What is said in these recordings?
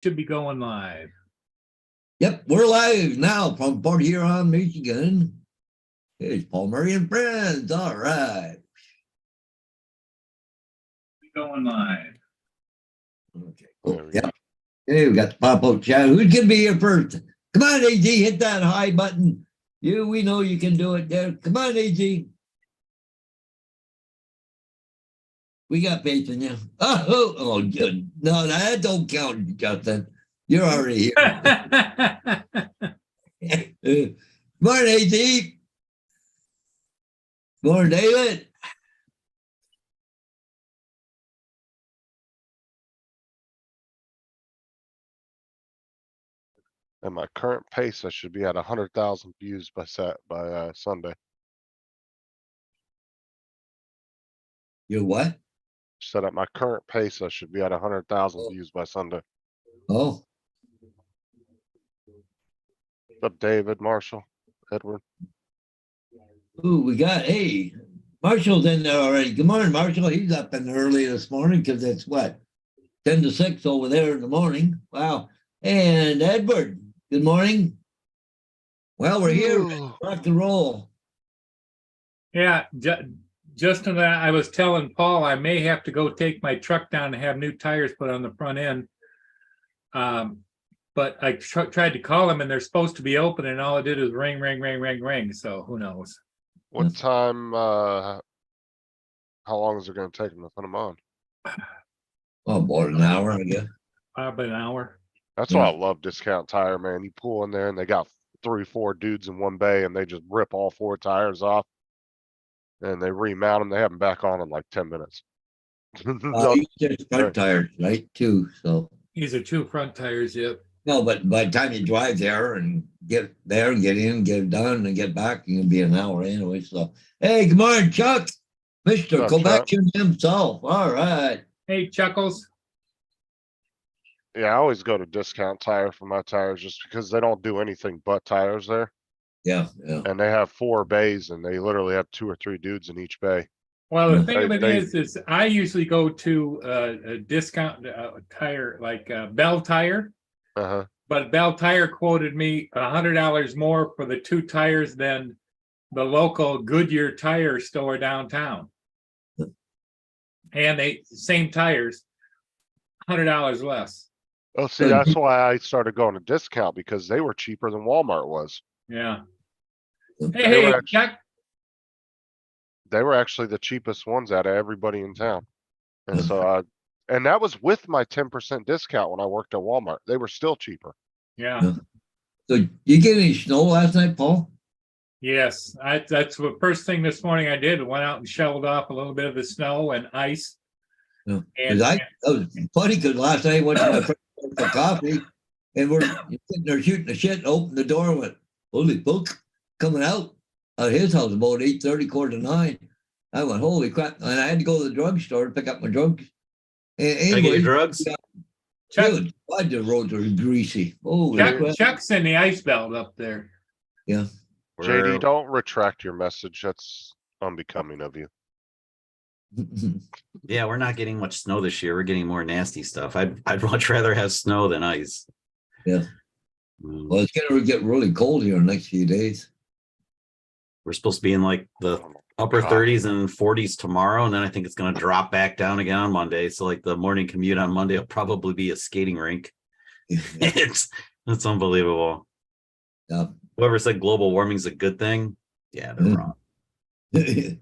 Should be going live. Yep, we're live now from Port Huron, Michigan. Here's Paul Murray and friends. All right. Going live. Okay, cool. Yep. Hey, we got the pop-up chat. Who's gonna be here first? Come on, AG, hit that high button. We know you can do it there. Come on, AG. We got faith in you. Oh, good. No, that don't count, Justin. You're already here. Good morning, AG. Good morning, David. At my current pace, I should be at 100,000 views by Sunday. You're what? Said at my current pace, I should be at 100,000 views by Sunday. Oh, What's up, David, Marshall, Edward? ooh, we got, hey, Marshall's in there already. Good morning, Marshall. He's up in early this morning because it's what, 10 to 6 over there in the morning. Wow. And Edward, good morning. Well, we're here. Rock and roll. Yeah, Justin, I was telling Paul I may have to go take my truck down and have new tires put on the front end. But I tried to call them and they're supposed to be open and all it did was ring, ring, ring, ring, ring. So who knows? What time, how long is it going to take them to put them on? Oh, about an hour, I guess. About an hour. That's why I love Discount Tire, man. You pull in there and they got 3-4 dudes in one bay and they just rip all 4 tires off. And they remount them. They have them back on in like 10 minutes. Just front tires, right, too, so. These are 2 front tires, yep. No, but by the time you drive there and get there and get in, get it done and get back, you're gonna be an hour anyway, so. Hey, good morning, Chuck. Mr. Kovacic himself, all right. Hey, Chuckles. Yeah, I always go to Discount Tire for my tires just because they don't do anything but tires there. Yeah. And they have 4 bays and they literally have 2 or 3 dudes in each bay. Well, the thing of it is I usually go to a Discount Tire, like Bell Tire. But Bell Tire quoted me $100 more for the 2 tires than the local Goodyear tire store downtown. And they same tires, $100 less. Oh, see, that's why I started going to Discount because they were cheaper than Walmart was. Yeah. Hey, Chuck. They were actually the cheapest ones out of everybody in town. And so and that was with my 10% discount when I worked at Walmart. They were still cheaper. Yeah. So you get any snow last night, Paul? Yes, that's the first thing this morning I did. Went out and shoveled off a little bit of the snow and ice. Yeah. That was funny because last night I went to my friend for coffee and we're sitting there shooting the shit and opened the door and went, holy book, coming out of his house about 8:30, 8:45. I went, holy crap. And I had to go to the drugstore to pick up my drugs. Anyway, I get your drugs? Dude, why the roads are greasy. Chuck's in the ice belt up there. Yeah. JD, don't retract your message. That's unbecoming of you. Yeah, we're not getting much snow this year. We're getting more nasty stuff. I'd much rather have snow than ice. Yeah. Well, it's gonna get really cold here in the next few days. We're supposed to be in like the upper 30s and 40s tomorrow, and then I think it's going to drop back down again on Monday. So like the morning commute on Monday will probably be a skating rink. It's unbelievable. Yeah. Whoever said global warming is a good thing, yeah, they're wrong.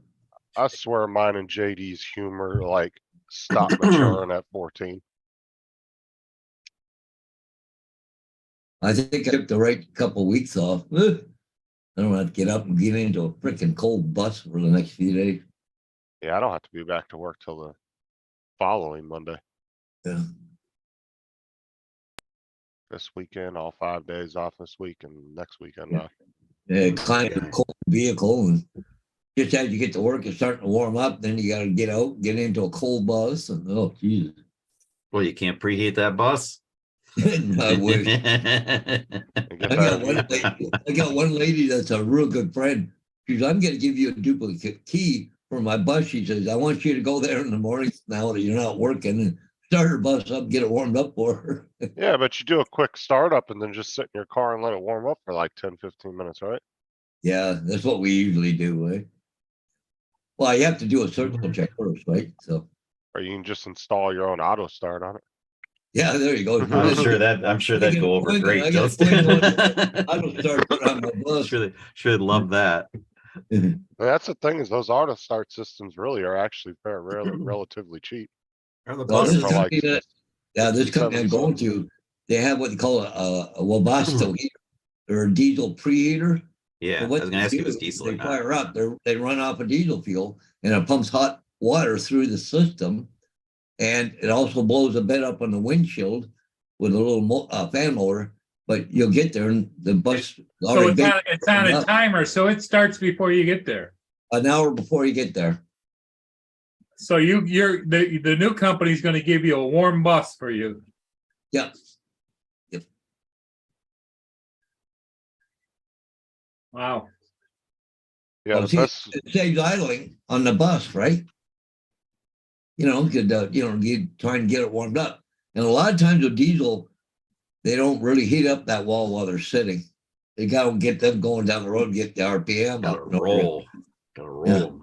I swear mine and JD's humor like stopped maturing at 14. I think I took the right couple of weeks off. I don't have to get up and get into a freaking cold bus for the next few days. Yeah, I don't have to be back to work till the following Monday. Yeah. This weekend, all 5 days off this week, and next weekend off. Yeah, climb a cold vehicle, and just as you get to work, it's starting to warm up. Then you got to get out, get into a cold bus, and oh, Jesus. Well, you can't preheat that bus. I wish. I got one lady that's a real good friend. She says, I'm going to give you a duplicate key for my bus. She says, I want you to go there in the morning now that you're not working and start her bus up, get it warmed up for her. Yeah, but you do a quick startup and then just sit in your car and let it warm up for like 10-15 minutes, right? Yeah, that's what we usually do, right? Well, you have to do a circle check first, right? So, Or you can just install your own auto start on it. yeah, there you go. I'm sure that'd go over great, Justin. I don't start putting on my bus. Sure they'd love that. And that's the thing is those auto start systems really are actually relatively cheap. Are the Well, buses? this company that, yeah, this 60, company I'm 70 going to, they have what they call a Webasto heater or a diesel preheater. Yeah, I was gonna ask you if it's diesel or They not. fire up, they run off a diesel fuel and it pumps hot water through the system. And it also blows a bit up on the windshield with a little fan motor, but you'll get there and the bus So it's on a timer, so it starts before you get there. an hour before you get there. So the new company's gonna give you a warm bus for you. Yep. Wow. Yeah, Well, the see, best, it saves idling on the bus, right? Could you try and get it warmed up. And a lot of times with diesel, they don't really heat up that wall while they're sitting. They got to get them going down the road and get the RPM Gotta up. roll. Gotta roll.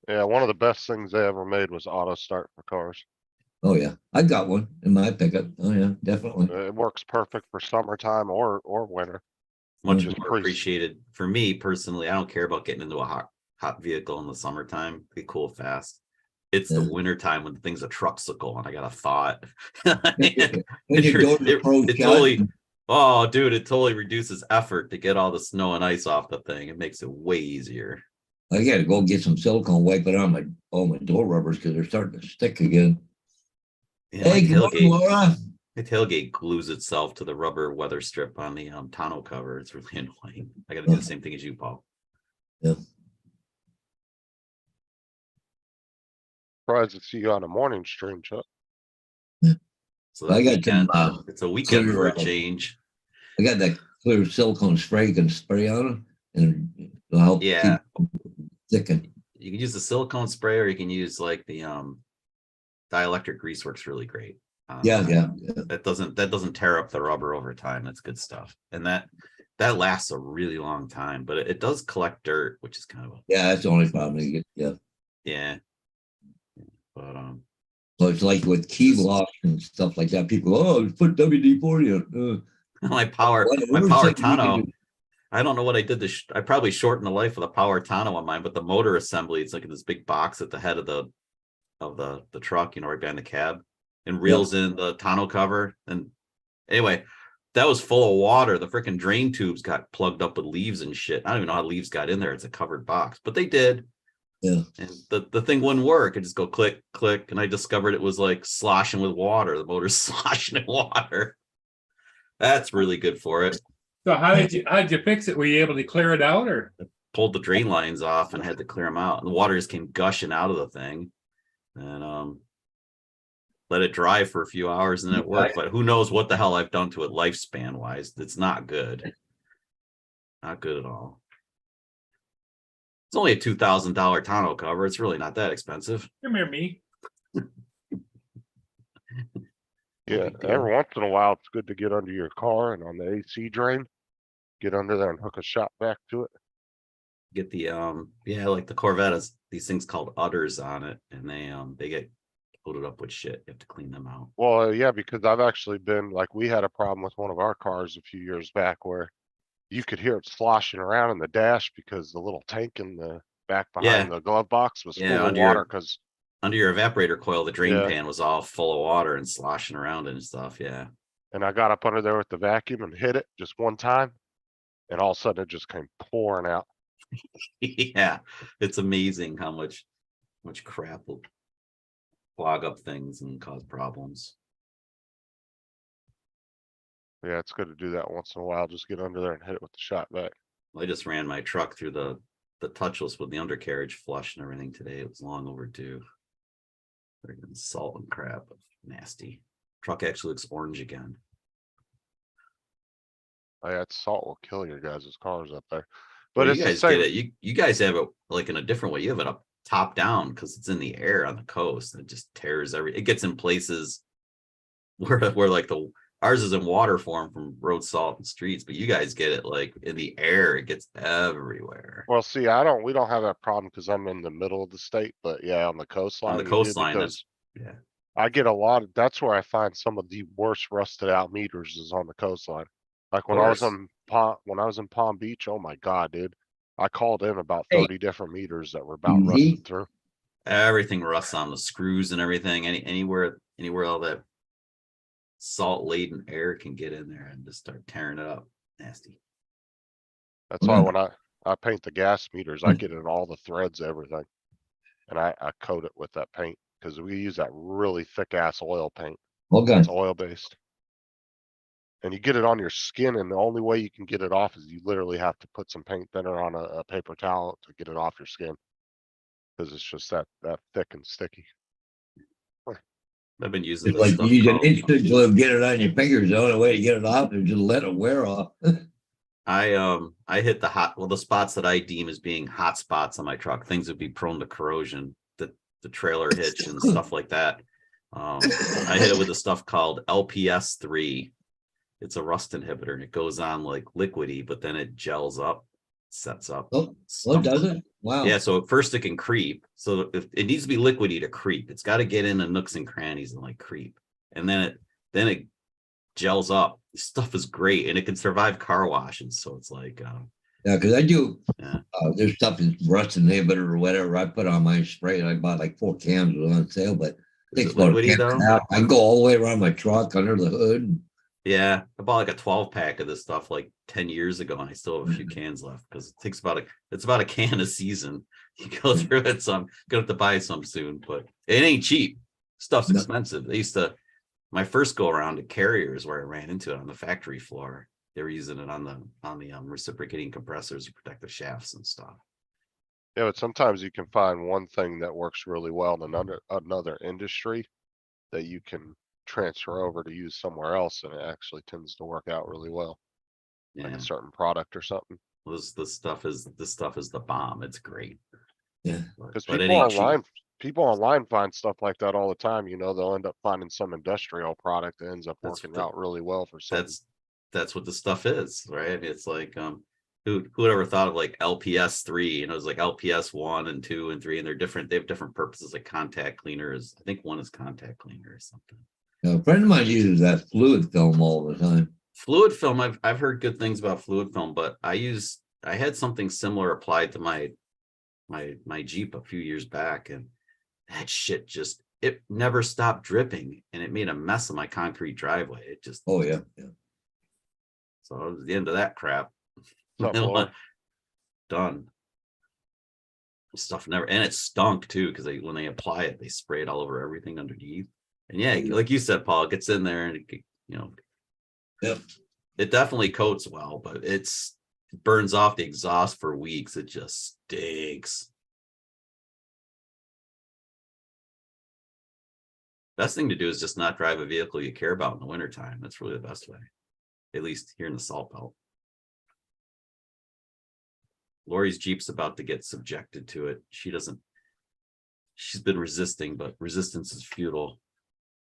yeah, one of the best things they ever made was auto start for cars. Oh yeah, I got one in my pickup. Oh yeah, definitely. It works perfect for summertime or winter. Much Just more appreciated for me personally. I don't care about getting into a hot vehicle in the summertime. Be cool fast. It's the winter time when things are truxical and I got a thought. It totally, oh dude, it totally reduces effort to get all the snow and ice off the thing. It makes it way easier. I got to go get some silicone, wipe it on all my door rubbers because they're starting to stick again. Yeah, hey, good morning, Laura. My tailgate glues itself to the rubber weather strip on the tonneau cover. It's really annoying. I got to do the same thing as you, Paul. Yeah. Surprised to see you on a morning stream, Chuck. So I got it's a weekend for a change. I got that clear silicone spray you can spray on it and it'll help keep thicken. You can use the silicone spray or you can use like the dielectric grease works really great. Yeah. That doesn't tear up the rubber over time. That's good stuff. And that lasts a really long time, but it does collect dirt, which is kind of that's the only problem you get. Yeah. But so it's like with key blocks and stuff like that. People put WD-40 on. my power tonneau. I don't know what I did. I probably shortened the life of the power tonneau on mine, but the motor assembly, it's like this big box at the head of the truck, right behind the cab, and reels in the tonneau cover. And anyway, that was full of water. The freaking drain tubes got plugged up with leaves and shit. I don't even know how leaves got in there. It's a covered box, but they did. Yeah. And the thing wouldn't work. It just go click, click. And I discovered it was like sloshing with water. The motor's sloshing in water. That's really good for it. So how did you fix it? Were you able to clear it out or? I pulled the drain lines off and had to clear them out. And the water just came gushing out of the thing. And let it dry for a few hours and it worked. But who knows what the hell I've done to it lifespan wise. It's not good. Not good at all. It's only a $2,000 tonneau cover. It's really not that expensive. Come here, me. Yeah, every once in a while, it's good to get under your car and on the AC drain, get under there and hook a shop vac to it. Get the like the Corvette has these things called udders on it, and they get loaded up with shit. You have to clean them out. Well, yeah, because I've actually been like, we had a problem with one of our cars a few years back where you could hear it sloshing around in the dash because the little tank in the back behind the glove box was full of water because under your evaporator coil, the drain pan was all full of water and sloshing around and stuff. Yeah. And I got up under there with the vacuum and hit it just one time, and all of a sudden it just came pouring out. Yeah, it's amazing how much crap will clog up things and cause problems. Yeah, it's good to do that once in a while. Just get under there and hit it with the shot vac. I just ran my truck through the touchless with the undercarriage flush and everything today. It was long overdue. Friggin' salt and crap, nasty. Truck actually looks orange again. Oh, yeah, salt will kill your guys' cars up there. But But you guys get it. You guys have it like in a different way. You have it up top down because it's in the air on the coast and it just tears it gets in places where like ours is in water form from road salt and streets, but you guys get it like in the air, it gets everywhere. Well, see, we don't have that problem because I'm in the middle of the state, but yeah, on the coastline. On the coastline, yeah. I get a lot of, that's where I find some of the worst rusted out meters is on the coastline. Like when I was in Palm Beach, oh my God, dude. I called in about 30 different meters that were about rusted through. Everything rusts on the screws and everything. Anywhere all that salt laden air can get in there and just start tearing it up. Nasty. That's why when I paint the gas meters, I get in all the threads, everything. And I coat it with that paint because we use that really thick ass oil paint. Okay. It's oil based. And you get it on your skin, and the only way you can get it off is you literally have to put some paint thinner on a paper towel to get it off your skin. Because it's just that thick and sticky. I've been using It's like you use an instant glue, get it on your fingers. The only way to get it off is just let it wear off. I hit the spots that I deem as being hot spots on my truck, things that would be prone to corrosion, the trailer hitch and stuff like that. I hit it with a stuff called LPS3. It's a rust inhibitor and it goes on like liquidy, but then it gels up, sets up. Oh, does it? Wow. Yeah, so at first it can creep. So if it needs to be liquidy to creep, it's got to get in the nooks and crannies and like creep. And then it gels up. This stuff is great and it can survive car washes. So it's like yeah, because I do there's stuff is rust inhibitor or whatever. I put on my spray and I bought like 4 cans on sale, but it takes about I go all the way around my truck under the hood. Yeah, I bought like a 12-pack of this stuff like 10 years ago, and I still have a few cans left because it takes it's about a can a season. You go through it, so I'm gonna have to buy some soon, but it ain't cheap. Stuff's expensive. They used to, my first go around at Carriers where I ran into it on the factory floor. They were using it on the reciprocating compressors to protect the shafts and stuff. Yeah, but sometimes you can find one thing that works really well in another industry that you can transfer over to use somewhere else, and it actually tends to work out really well. Yeah. Like a certain product or something. This stuff is the bomb. It's great. Yeah. Because people online find stuff like that all the time. They'll end up finding some industrial product that ends up working out really well for some. That's what the stuff is, right? It's like who would ever thought of like LPS3, it was like LPS1 and 2 and 3, and they have different purposes, like contact cleaners. I think one is contact cleaner or something. A friend of mine uses that fluid film all the time. Fluid film, I've heard good things about fluid film, but I had something similar applied to my Jeep a few years back, and that shit it never stopped dripping, and it made a mess of my concrete driveway. It just so it was the end of that crap. Done. Stuff never, and it stunk too because when they apply it, they spray it all over everything underneath. And yeah, like you said, Paul, it gets in there and it definitely coats well, but it burns off the exhaust for weeks. It just stinks. Best thing to do is just not drive a vehicle you care about in the wintertime. That's really the best way, at least here in the Salt Belt. Lori's Jeep's about to get subjected to it. She's been resisting, but resistance is futile.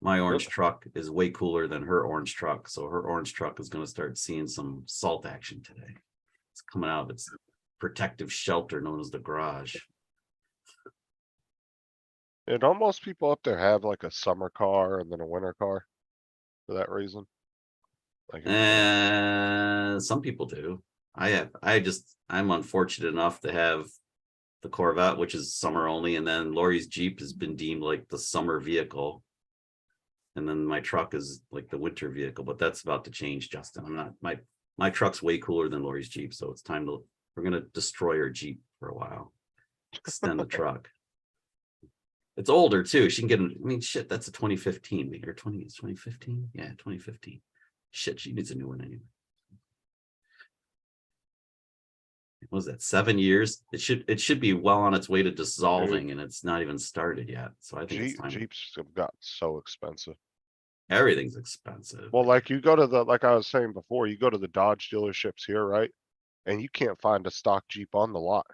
My orange truck is way cooler than her orange truck. So her orange truck is going to start seeing some salt action today. It's coming out of its protective shelter known as the garage. And almost people up there have like a summer car and then a winter car for that reason. Some people do. I'm unfortunate enough to have the Corvette, which is summer only, and then Lori's Jeep has been deemed like the summer vehicle. And then my truck is like the winter vehicle, but that's about to change, Justin. My truck's way cooler than Lori's Jeep, so it's time we're gonna destroy her Jeep for a while. Extend the truck. It's older too. She can get shit, that's a 2015. It's 2015? Yeah, 2015. Shit, she needs a new one anyway. What was that, 7 years? It should be well on its way to dissolving, and it's not even started yet. So I think it's time. Jeeps have got so expensive. Everything's expensive. Well, like you go to like I was saying before, you go to the Dodge dealerships here, right? And you can't find a stock Jeep on the lot.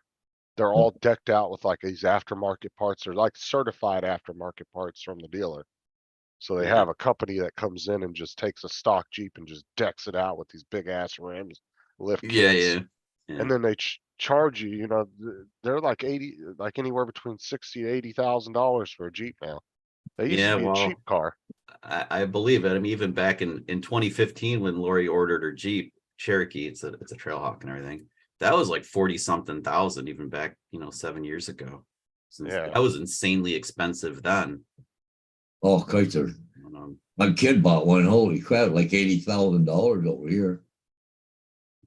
they're all decked out with like these aftermarket parts. They're like certified aftermarket parts from the dealer. So they Yeah. have a company that comes in and just takes a stock Jeep and just decks it out with these big ass rims, lift Yeah, kits. yeah. And then they charge you, they're like anywhere between 60 to $80,000 for a Jeep now. They used to Yeah, be a cheap well, car. I believe it. I mean, even back in 2015 when Lori ordered her Jeep Cherokee, it's a Trailhawk and everything. That was like 40 something thousand even back, 7 years ago. Yeah. That was insanely expensive then. Oh, Kaiser. Um, My kid bought one. Holy crap, like $80,000 over here.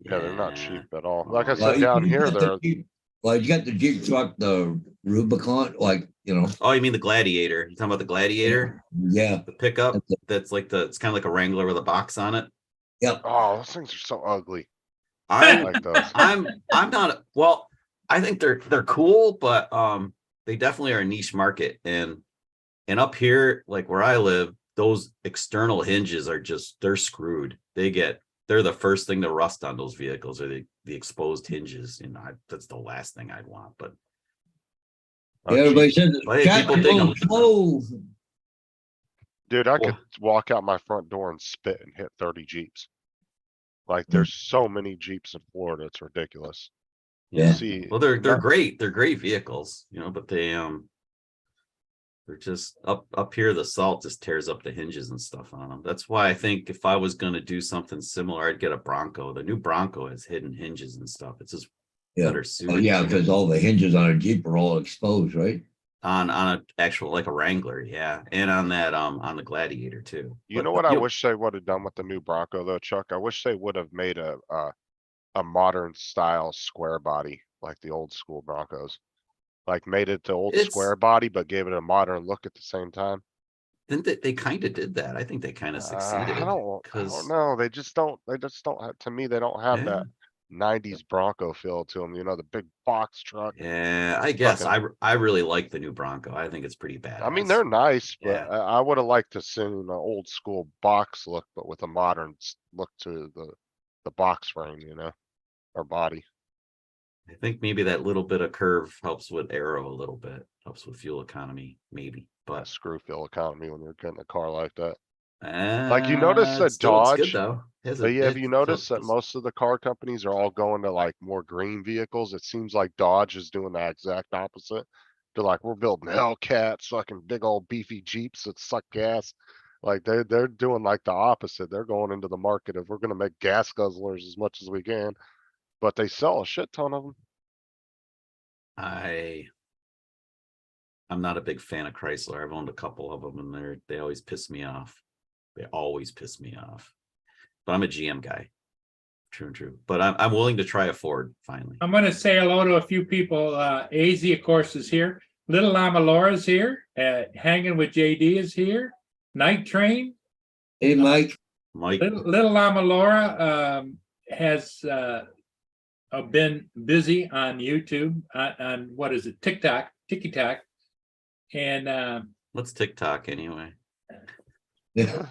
Yeah, they're not yeah. cheap at all. Like I Well, said, down you here, got they're, the Jeep- well, you got the Jeep truck, the Rubicon, like, Oh, you mean the Gladiator? You talking about the Gladiator? yeah. The pickup That's that's like it's kind of like a Wrangler with a box on it. Yep. oh, those things are so ugly. I Like those. I'm not well, I think they're cool, but they definitely are a niche market. And up here, like where I live, those external hinges are they're screwed. They're the first thing to rust on those vehicles, or the exposed hinges. That's the last thing I'd want. But Yeah, everybody says But hey, "Jack, people you dig go 'em." slow. Dude, I could Well- walk out my front door and spit and hit 30 Jeeps. Like there's so many Jeeps in Florida, it's ridiculous. Yeah. See, Well, they're not- great. They're great vehicles, but they're just up here. The salt just tears up the hinges and stuff on them. That's why I think if I was going to do something similar, I'd get a Bronco. The new Bronco has hidden hinges and stuff. It's just Yeah. better Oh, suited yeah, because all the hinges on a Jeep are all exposed, right? on a actual like a Wrangler, yeah, and on that on the Gladiator too. you But, know what I wish they would have done with the new Bronco though, Chuck? I wish they would have made a modern style square body like the old school Broncos. Like made it the old It's- square body, but gave it a modern look at the same time. Then they kind of did that. I think they kind of succeeded. I don't know. They just don't have, to me, they don't have that 90s Bronco feel to them, the big box truck. Yeah, I guess fucking- I really like the new Bronco. I think it's pretty bad. I mean, they're nice, but Yeah. I would have liked to see an old school box look, but with a modern look to the box frame, or body. I think maybe that little bit of curve helps with aero a little bit, helps with fuel economy, maybe. But Screw fuel economy when you're getting a car like that. Like you notice that it's good Dodge, though. have you noticed that most of the car companies are all going to like more green vehicles? It seems like Dodge is doing the exact opposite. They're like, we're building Hellcats, fucking big old beefy Jeeps that suck gas. Like they're doing like the opposite. They're going into the market of we're gonna make gas guzzlers as much as we can, but they sell a shit ton of them. I'm not a big fan of Chrysler. I've owned a couple of them, and they always piss me off. They always piss me off. But I'm a GM guy. True and true. But I'm willing to try a Ford finally. I'm going to say hello to a few people. AZ, of course, is here. Little Llama Laura's here. Hanging with JD is here. Night Train. Hey, Mike. Little Llama Laura has been busy on YouTube on what is it, TikTok. And What's TikTok anyway? Yeah.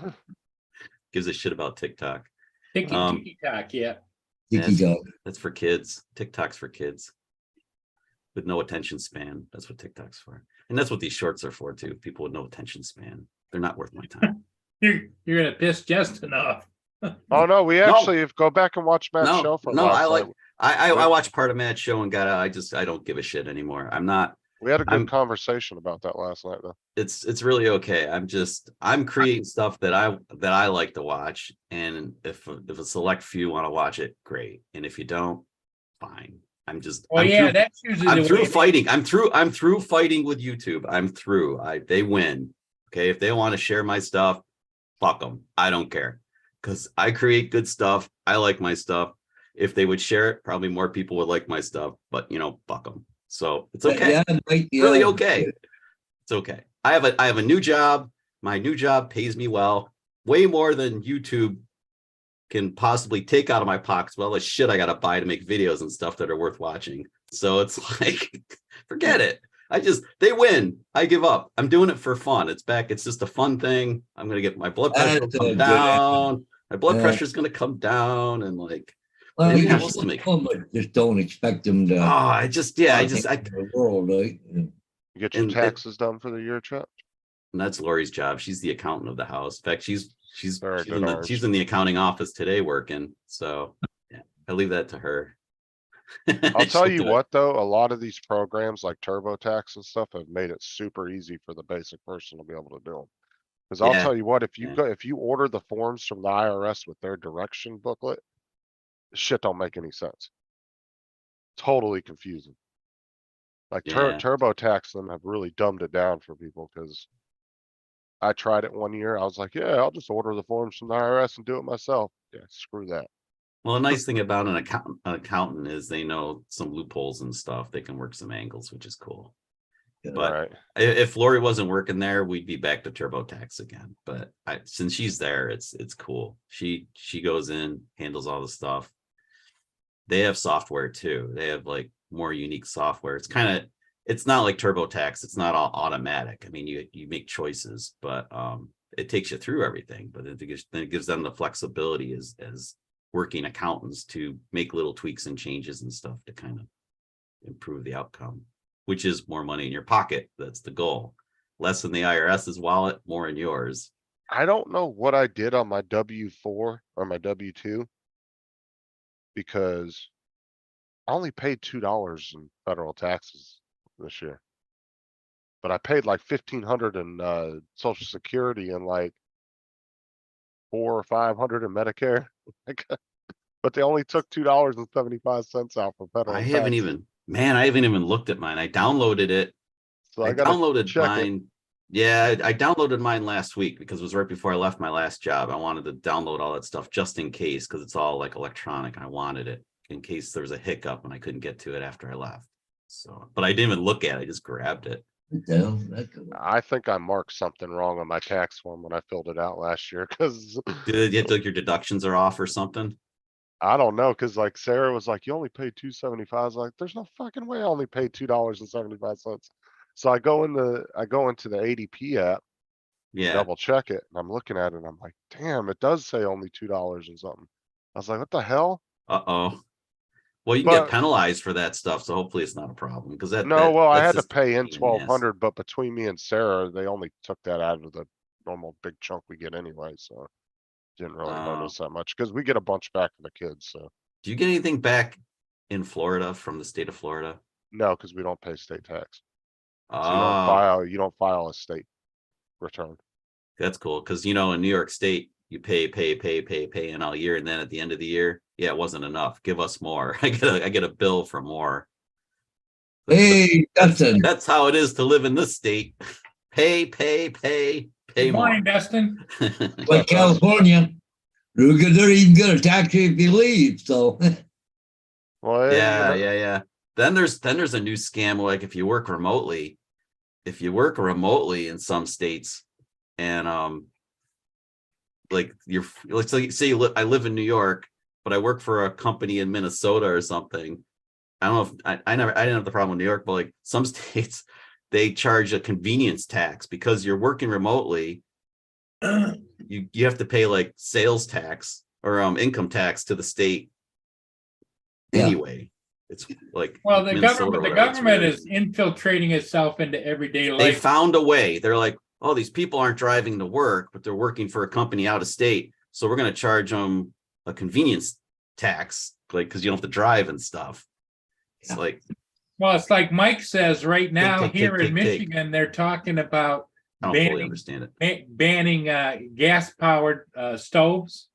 Gives a shit about TikTok. TikTok, yeah. Tiki dog. That's for kids. TikTok's for kids with no attention span. That's what TikTok's for, and that's what these shorts are for too. People with no attention span. They're not worth my time. You're gonna piss just enough. Oh no, we actually go back and watch Matt's show from last I night. I watched part of Matt's show and got out. I don't give a shit anymore. We had a good conversation about that last night though. It's really okay. I'm creating stuff that I like to watch, and if a select few want to watch it, great. And if you don't, fine. That's usually I'm the through way fighting. I'm through fighting with YouTube. I'm through. They win. Okay, if they want to share my stuff, fuck them. I don't care, because I create good stuff. I like my stuff. If they would share it, probably more people would like my stuff. But fuck them. So it's okay. Yeah, Mike, Really okay. It's okay. I have a new job. My new job pays me well, way more than YouTube can possibly take out of my pockets. Well, the shit I gotta buy to make videos and stuff that are worth watching. So it's like, forget it. They win. I give up. I'm doing it for fun. It's back. It's just a fun thing. I'm gonna get my blood pressure will come down. My blood pressure is gonna come down, and like, Well, Yeah, just, we'll make- just don't expect them to. Oh, I the world, right? You get your And taxes done for the year, Chuck? and that's Lori's job. She's the accountant of the house. In fact, she's Very good, in ours. she's in the accounting office today working. So yeah, I leave that to her. I'll tell She'll you do it. what, though, a lot of these programs like TurboTax and stuff have made it super easy for the basic person to be able to do them. Cause I'll Yeah, tell you what, if you yeah. go, if you order the forms from the IRS with their direction booklet, shit don't make any sense. Totally confusing. Like Yeah. TurboTax them have really dumbed it down for people, cause I tried it one year. I was like, yeah, I'll just order the forms from the IRS and do it myself. Yeah, screw that. Well, a nice thing about an accountant is they know some loopholes and stuff. They can work some angles, which is cool. But Right. if Lori wasn't working there, we'd be back to TurboTax again. But since she's there, it's cool. She goes in, handles all the stuff. They have software too. They have like more unique software. It's not like TurboTax. It's not all automatic. I mean, you make choices, but it takes you through everything. But then it gives them the flexibility as working accountants to make little tweaks and changes and stuff to kind of improve the outcome, which is more money in your pocket. That's the goal. Less in the IRS's wallet, more in yours. I don't know what I did on my W-4 or my W-2. Because I only paid $2 in federal taxes this year. But I paid like 1,500 in Social Security and like 400 or 500 in Medicare. But they only took $2.75 out for federal I tax. haven't even looked at mine. I downloaded it. So I gotta downloaded check it. mine. Yeah, I downloaded mine last week because it was right before I left my last job. I wanted to download all that stuff just in case, because it's all like electronic. I wanted it in case there was a hiccup and I couldn't get to it after I left. So, but I didn't even look at it. I just grabbed it. I think I marked something wrong on my tax form when I filled it out last year, because Did you have to, like, your deductions are off or something? I don't know, because like Sarah was like, you only paid $2.75. I was like, there's no fucking way I only paid $2.75. So I go into the ADP app, Yeah. double check it, and I'm looking at it and I'm like, damn, it does say only $2 and something. I was like, what the hell? Uh-oh. Well, you can get penalized for that stuff, so hopefully it's not a problem, because well, I had to just pay in pain in the ass. 1,200, but between me and Sarah, they only took that out of the normal big chunk we get anyway, so didn't really notice that much, because we get a bunch back for the kids, so. Do you get anything back in Florida from the state of Florida? No, because we don't pay state tax. So you don't file a state return. That's cool, because in New York State, you pay and all year, and then at the end of the year, yeah, it wasn't enough. Give us more. I get a bill for more. Hey, Dustin. That's how it is to live in this state. Pay Good more. morning, Dustin. Like California, they're even gonna tax you if you leave. So. Well, Yeah. Then there's a new scam, like if you work remotely in some states, and like let's say I live in New York, but I work for a company in Minnesota or something. I don't know if I didn't have the problem in New York, but like some states, they charge a convenience tax because you're working remotely. You have to pay like sales tax or income tax to the state anyway. It's like, well, the government is infiltrating itself into everyday life. They found a way. They're like, oh, these people aren't driving to work, but they're working for a company out of state, so we're going to charge them a convenience tax, like, because you don't have to drive and stuff. It's like, well, it's like Mike says right now here in Michigan, they're talking about I don't fully understand it. Banning gas-powered stoves.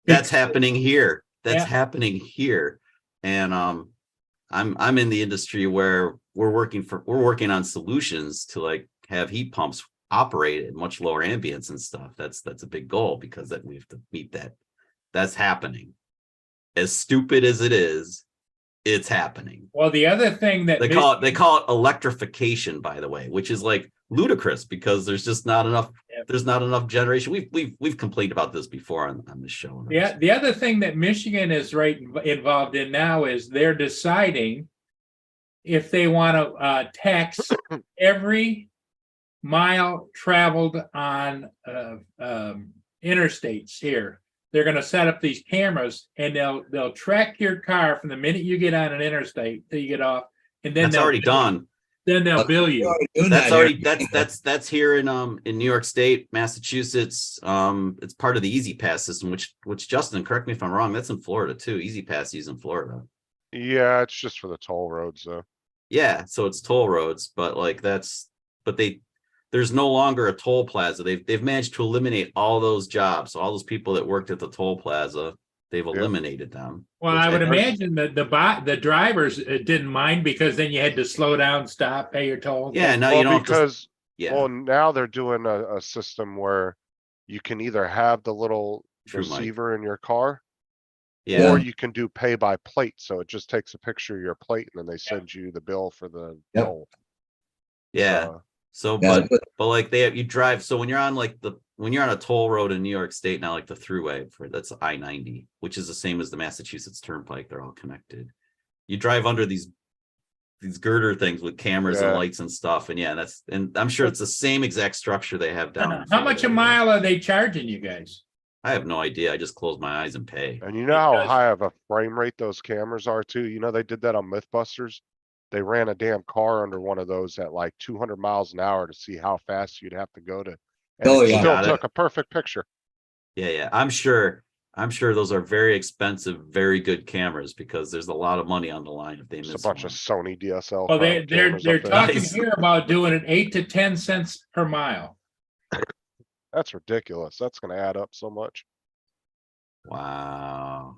That's happening here. Happening here. And I'm in the industry where we're working on solutions to like have heat pumps operate at much lower ambience and stuff. That's a big goal, because that we have to meet that. That's happening. As stupid as it is, it's happening. Well, the other thing that they call it electrification, by the way, which is like ludicrous because there's just not enough. Yep. There's not enough generation. We've complained about this before on this show. Yeah, the other thing that Michigan is involved in now is they're deciding if they want to tax every mile traveled on interstates here. they're going to set up these cameras, and they'll track your car from the minute you get on an interstate till you get off, and then That's already done. Then they'll bill you. That's already that's here in New York State, Massachusetts. It's part of the Easy Pass system, which Justin, correct me if I'm wrong, that's in Florida too. Easy Pass is in Florida. Yeah, it's just for the toll roads though. Yeah, so it's toll roads, but like there's no longer a toll plaza. They've managed to eliminate all those jobs. So all those people that worked at the toll plaza, they've eliminated them. Well, I would imagine that the drivers didn't mind, because then you had to slow down, stop, pay your toll. Yeah, now you don't well, now they're doing a system where you can either have the little receiver in your car, or you can do pay by plate. So it just takes a picture of your plate and then they send you the bill for the toll. Yeah. But like you drive. So when you're on when you're on a toll road in New York State now, like the thruway that's I-90, which is the same as the Massachusetts Turnpike, they're all connected. You drive under these girder things with cameras and lights and stuff, and I'm sure it's the same exact structure they have down. How much a mile are they charging you guys? I have no idea. I just close my eyes and pay. And you know how high of a frame rate those cameras are too? You know, they did that on Mythbusters. They ran a damn car under one of those at like 200 miles an hour to see how fast you'd have to go to. And it still took a perfect picture. Yeah. I'm sure those are very expensive, very good cameras, because there's a lot of money on the line if they miss a bunch of Sony DSL. Well, they're talking here about doing it 8 to 10 cents per mile. That's ridiculous. That's going to add up so much. Wow.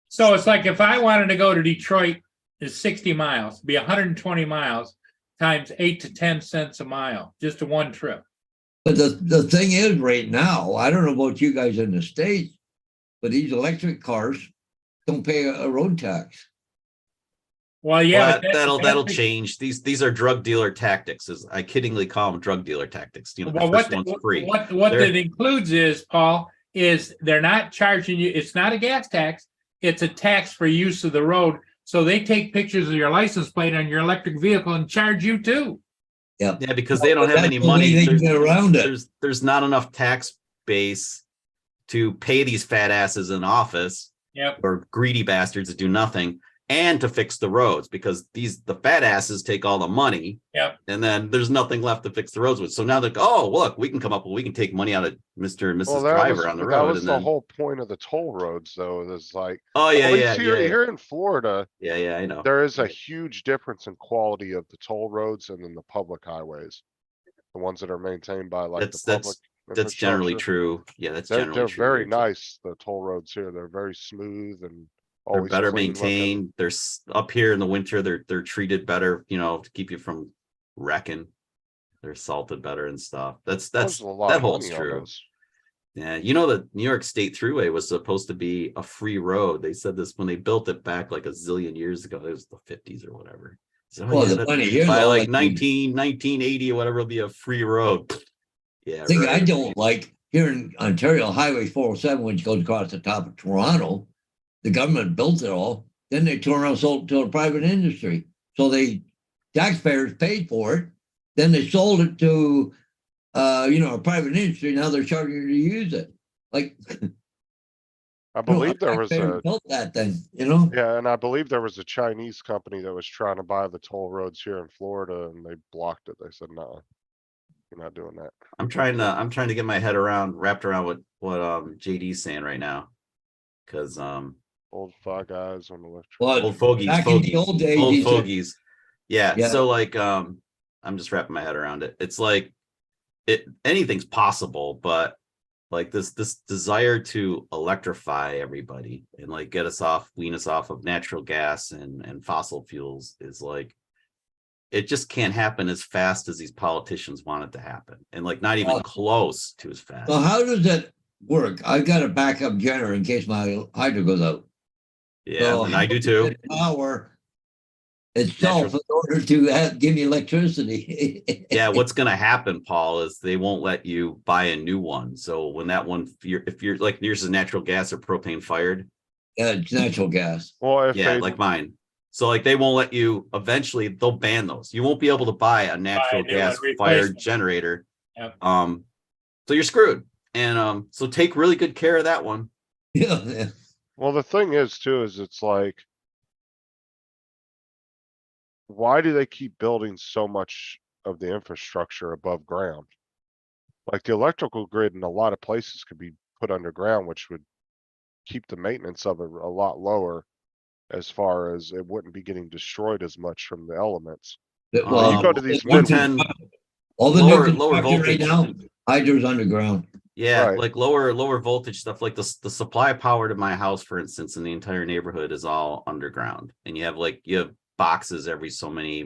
So it's like if I wanted to go to Detroit, is 60 miles, be 120 miles times 8 to 10 cents a mile, just a one trip. But the thing is, right now, I don't know about you guys in the States, but these electric cars don't pay a road tax. Well, yeah, that'll change. These are drug dealer tactics, as I kiddingly call them, drug dealer tactics. You know, the first one's free. What that includes is, Paul, is they're not charging you. It's not a gas tax. It's a tax for use of the road. So they take pictures of your license plate on your electric vehicle and charge you too. Yeah, because they don't have any money. They can get around it. There's not enough tax base to pay these fat asses in office, or greedy bastards that do nothing, and to fix the roads, because the fat asses take all the money, and then there's nothing left to fix the roads with. So now they're look, we can take money out of Mr. and Mrs. Driver on the road. That was the whole point of the toll roads, though. Is like, here in Florida, I know there is a huge difference in quality of the toll roads and then the public highways, the ones that are maintained by the public. That's generally true. Yeah, they're true. Very nice. The toll roads here, they're very smooth and they're better maintained. They're up here in the winter. They're treated better, to keep you from wrecking. They're salted better and stuff. That holds true. Yeah, the New York State Thruway was supposed to be a free road. They said this when they built it back like a zillion years ago. It was the 50s or whatever. So by like 1980 or whatever, it'll be a free road. Yeah. The thing I don't like here in Ontario, Highway 407, which goes across the top of Toronto, the government built it all. Then they turned around and sold it to a private industry. So taxpayers paid for it. Then they sold it to, a private industry. Now they're charging you to use it. Like, I believe there was built that then, Yeah, and I believe there was a Chinese company that was trying to buy the toll roads here in Florida, and they blocked it. They said, "No, you're not doing that." I'm trying to get my head wrapped around what JD's saying right now, because old fog eyes on the left. Old fogies. Old fogies. Yeah. So I'm just wrapping my head around it. It's like anything's possible, but like this desire to electrify everybody and like wean us off of natural gas and fossil fuels is like, it just can't happen as fast as these politicians want it to happen, and like not even close to as fast. Well, how does that work? I got a backup generator in case my hydro goes out. Yeah, and I do too. Power itself in order to give you electricity. Yeah, what's going to happen, Paul, is they won't let you buy a new one. So when that one, if you're like yours is natural gas or propane fired. Yeah, it's natural gas. Well, like mine. So like they won't let you. Eventually, they'll ban those. You won't be able to buy a natural gas fired generator. Yep. So you're screwed. And so take really good care of that one. Yeah. Well, the thing is too, is it's like, why do they keep building so much of the infrastructure above ground? Like the electrical grid in a lot of places could be put underground, which would keep the maintenance of it a lot lower as far as it wouldn't be getting destroyed as much from the elements. Well, you go to these one mid- ten, all the lower- new lower construction right voltage. now, hydro's underground. Yeah, Right. like lower voltage stuff, like the supply power to my house, for instance, in the entire neighborhood is all underground. And you have boxes every so many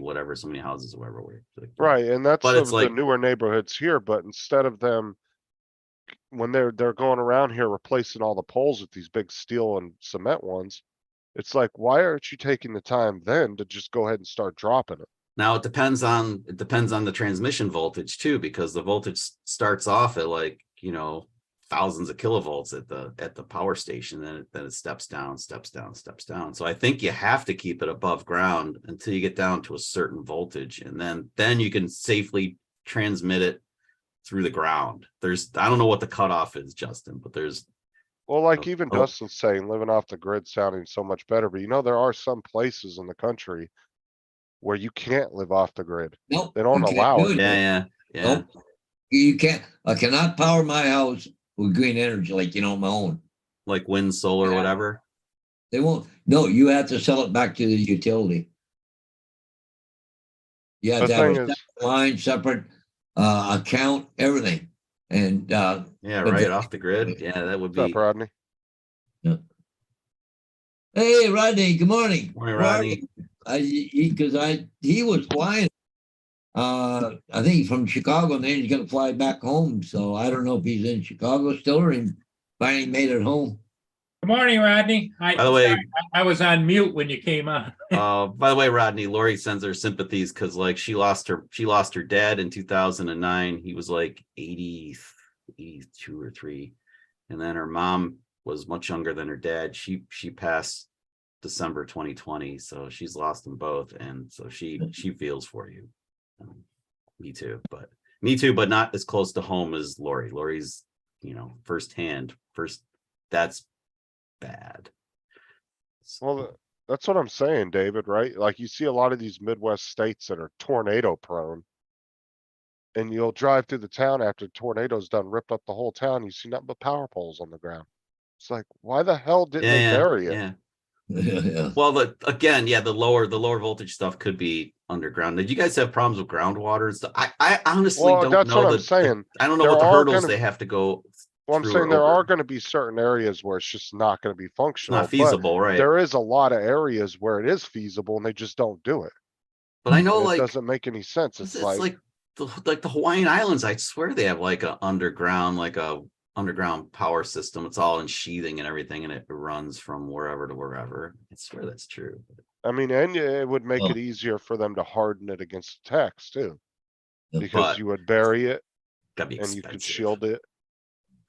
houses, whatever. Right, and that's But it's the like, newer neighborhoods here, but instead of them, when they're going around here replacing all the poles with these big steel and cement ones, it's like, why aren't you taking the time then to just go ahead and start dropping it? now it depends on the transmission voltage too, because the voltage starts off at like, thousands of kilovolts at the power station, then it steps down. So I think you have to keep it above ground until you get down to a certain voltage, and then you can safely transmit it through the ground. I don't know what the cutoff is, Justin, but there's Well, like even oh. Dustin's saying, living off the grid sounding so much better, but there are some places in the country where you can't live off the grid. Nope. They don't you can't allow do it. Yeah. Nope. You can't, I cannot power my house with green energy like, my own. Like wind, solar, Yeah. whatever. They won't, no, you have to sell it back to the utility. You have The to have thing a is- separate line, separate account, everything. And Yeah, but right the- off the grid. Yeah, that would What's up, be. Rodney? Hey, Rodney, good morning. Morning, Where are Rodney. you? He was flying. I think from Chicago, and then he's gonna fly back home. So I don't know if he's in Chicago still or he finally made it home. Good morning, Rodney. By the way, I was on mute when you came on. by the way, Rodney, Lori sends her sympathies because like she lost her dad in 2009. He was like 82 or 3. And then her mom was much younger than her dad. She passed December 2020. So she's lost them both. And so she feels for you. Me too, but not as close to home as Lori. Lori's, first, that's bad. Well, that's what I'm saying, David, right? Like you see a lot of these Midwest states that are tornado prone. And you'll drive through the town after tornadoes done ripped up the whole town. You see nothing but power poles on the ground. It's like, why the hell didn't they bury it? Yeah. Yeah. Well, the lower voltage stuff could be underground. Did you guys have problems with groundwater and stuff? I honestly don't that's know what I'm saying. I don't know There what the are hurdles gonna- they have to go. Well, I'm through saying or there over. are gonna be certain areas where it's just not gonna be It's functional. not feasible, but right? there is a lot of areas where it is feasible and they just don't do it. But I know, And it like, doesn't make any sense. it's It's like, the Hawaiian Islands. I swear they have like a underground power system. It's all in sheathing and everything, and it runs from wherever to wherever. I swear that's true. I mean, and it would make Well- it easier for them to harden it against attacks too. Because But you would bury it gotta be and expensive. you could shield it.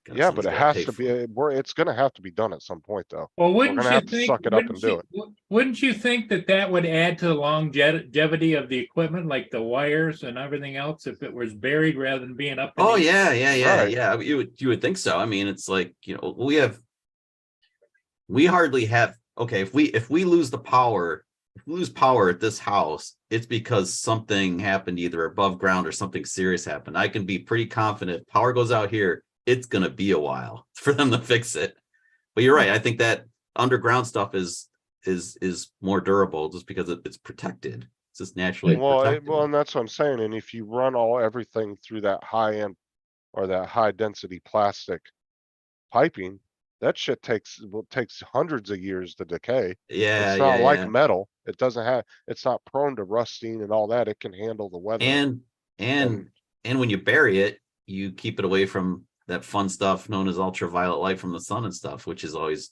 Gotta- Yeah, but someone's it gotta has pay to for be, it. it's gonna have to be done at some point though. Well, wouldn't gonna you have to think? suck it up and do Wouldn't you think that would add to the longevity of the equipment, like the wires and everything else, if it was buried rather than being up? Oh beneath? yeah. Right. Yeah. You would think so. I mean, it's like, we hardly have. Okay, if we lose the power, if we lose power at this house, it's because something happened either above ground or something serious happened. I can be pretty confident if power goes out here, it's gonna be a while for them to fix it. But you're right. I think that underground stuff is more durable just because it's protected. It's just naturally protected. Well, and that's what I'm saying. And if you run everything through that high end or that high density plastic piping, that shit takes hundreds of years to decay. Yeah, It's not like yeah. metal. It's not prone to rusting and all that. It can handle the weather. And when you bury it, you keep it away from that fun stuff known as ultraviolet light from the sun and stuff, which is always,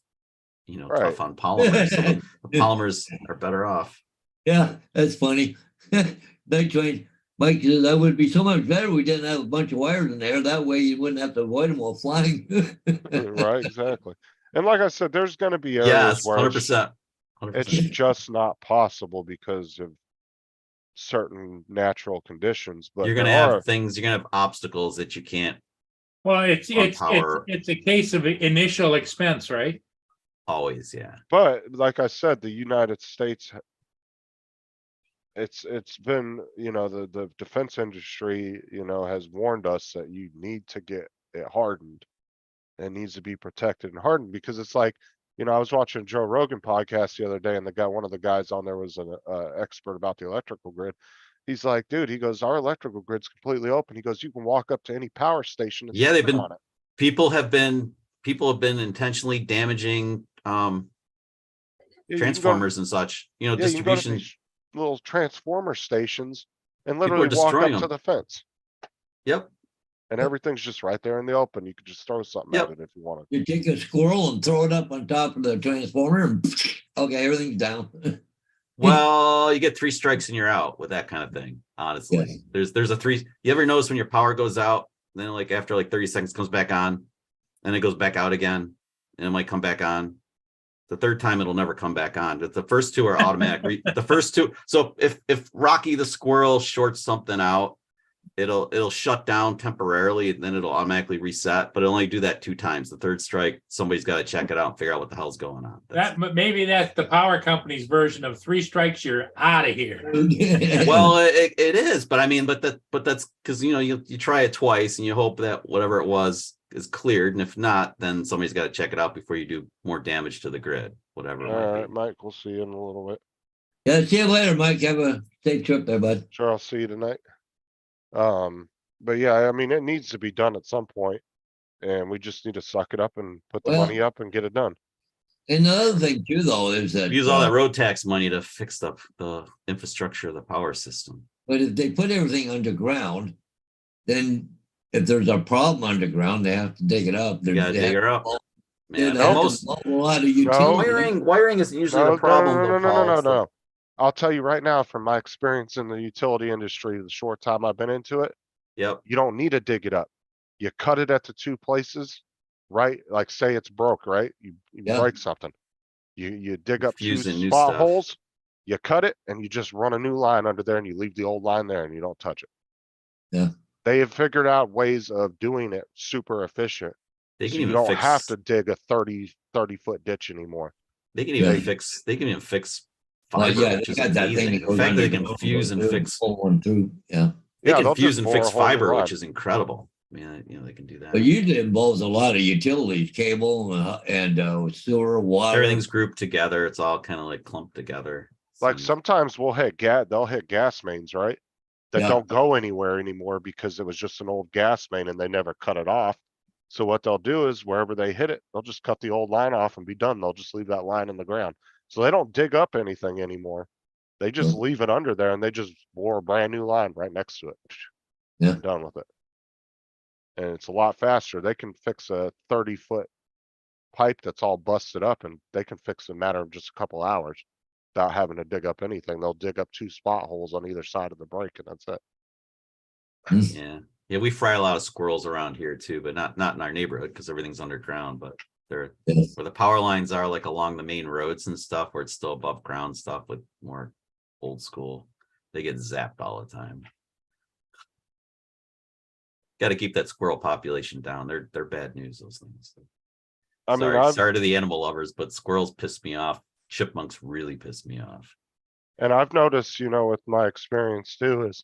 Right. tough on polymers. So the polymers are better off. Yeah, that's funny. Night train. Mike says that would be so much better. We didn't have a bunch of wires in there. That way you wouldn't have to avoid them while flying. Right, exactly. And like I said, there's gonna be areas Yes, where 100%. it's 100%. just not possible because of certain natural conditions, but You're gonna there have things. You're gonna have obstacles that you can't Well, power. it's a case of initial expense, right? Always, yeah. But like I said, the United States, it's been, the defense industry, has warned us that you need to get it hardened. It needs to be protected and hardened because it's like, I was watching Joe Rogan podcast the other day, and one of the guys on there was an expert about the electrical grid. He's like, dude, he goes, our electrical grid's completely open. He goes, you can walk up to any power station and Yeah, turn on it. people have been intentionally damaging transformers and such. Distribution. You can go to these little transformer stations and People are literally walk destroying up to them. the fence. Yep. And everything's just right there in the open. You could just throw something Yep. at it if you wanted. You take a squirrel and throw it up on top of the transformer, and okay, everything's down. Well, you get 3 strikes and you're out with that kind of thing. Honestly, Yes. there's a 3. You ever notice when your power goes out, then like after like 30 seconds comes back on, and it goes back out again, and it might come back on. The third time it'll never come back on. But the first 2 are automatic. The first 2. So if Rocky the squirrel shorts something out, it'll shut down temporarily, and then it'll automatically reset. But it'll only do that 2 times. The third strike, somebody's got to check it out and figure out what the hell's going on. Maybe that's the power company's version of 3 strikes, you're out of here. Well, it is, but I mean, but that's because you try it twice and you hope that whatever it was is cleared, and if not, then somebody's got to check it out before you do more damage to the grid, whatever. All right, Mike, we'll see you in a little bit. Yeah, see you later, Mike. Have a safe trip there, bud. Sure, I'll see you tonight. But yeah, I mean, it needs to be done at some point, and we just need to suck it up and put the money up and get it done. And the other thing too, though, is that use all that road tax money to fix the infrastructure of the power system. But if they put everything underground, then if there's a problem underground, they have to dig it up. You gotta dig it up. Man, most a lot of utilities. Wiring is usually the problem. No. I'll tell you right now, from my experience in the utility industry, the short time I've been into it, yep, you don't need to dig it up. You cut it at the 2 places, right? Like say it's broke, right? You break something. You dig up 2 spot holes, you cut it, and you just run a new line under there, and you leave the old line there, and you don't touch it. Yeah. They have figured out ways of doing it super efficient. They can so you don't have to dig a 30 foot ditch anymore. They can even fix fiber, which is amazing. The fact that they can fuse and fix one too. Yeah. They can fuse and fix fiber, which is incredible. I mean, they can do that. But usually it involves a lot of utilities, cable and sewer, water. Everything's grouped together. It's all kind of like clumped together. Like sometimes they'll hit gas mains, right? That don't go anywhere anymore because it was just an old gas main and they never cut it off. So what they'll do is wherever they hit it, they'll just cut the old line off and be done. They'll just leave that line in the ground. So they don't dig up anything anymore. They just leave it under there and they just bore a brand new line right next to it. Yeah. Done with it. And it's a lot faster. They can fix a 30-foot pipe that's all busted up, and they can fix it in a matter of just a couple hours without having to dig up anything. They'll dig up 2 spot holes on either side of the break, and that's it. Yeah, we fry a lot of squirrels around here too, but not in our neighborhood because everything's underground. But they're where the power lines are, like along the main roads and stuff, where it's still above ground stuff with more old school. They get zapped all the time. Got to keep that squirrel population down. They're bad news, those things. Sorry to the animal lovers, but squirrels piss me off. Chipmunks really piss me off. And I've noticed, with my experience too, is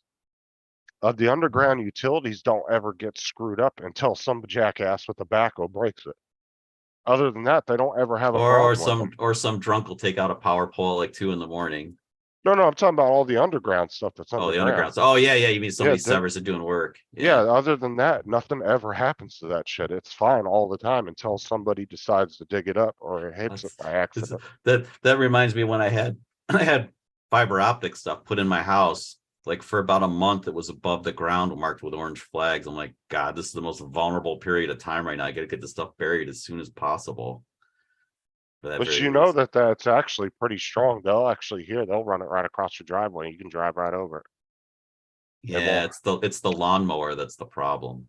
the underground utilities don't ever get screwed up until some jackass with a backhoe breaks it. Other than that, they don't ever have a problem. Or some drunk will take out a power pole at like 2 a.m. No, I'm talking about all the underground stuff that's underground. The underground. Oh yeah, you mean somebody severs it doing work. Yeah, other than that, nothing ever happens to that shit. It's fine all the time until somebody decides to dig it up or hits it by accident. That reminds me when I had fiber optic stuff put in my house. Like for about a month, it was above the ground marked with orange flags. I'm like, God, this is the most vulnerable period of time right now. I got to get this stuff buried as soon as possible. But that's actually pretty strong. They'll run it right across your driveway. You can drive right over it. Yeah, it's the lawnmower that's the problem.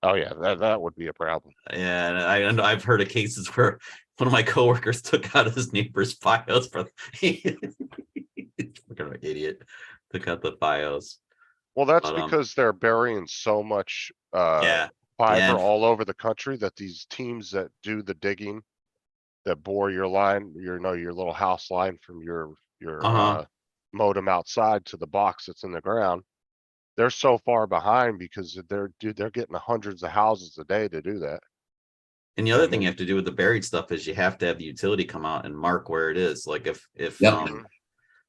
Oh yeah, that would be a problem. Yeah, and I've heard of cases where one of my coworkers took out his neighbor's FiOS for look at an idiot. Took out the FiOS. Well, that's because they're burying so much fiber Yeah. all over the country that these teams that do the digging, that bore your line, your little house line from your modem outside to the box that's in the ground. They're so far behind because they're getting hundreds of houses a day to do that. And the other thing you have to do with the buried stuff is you have to have the utility come out and mark where it is. Like if Yep.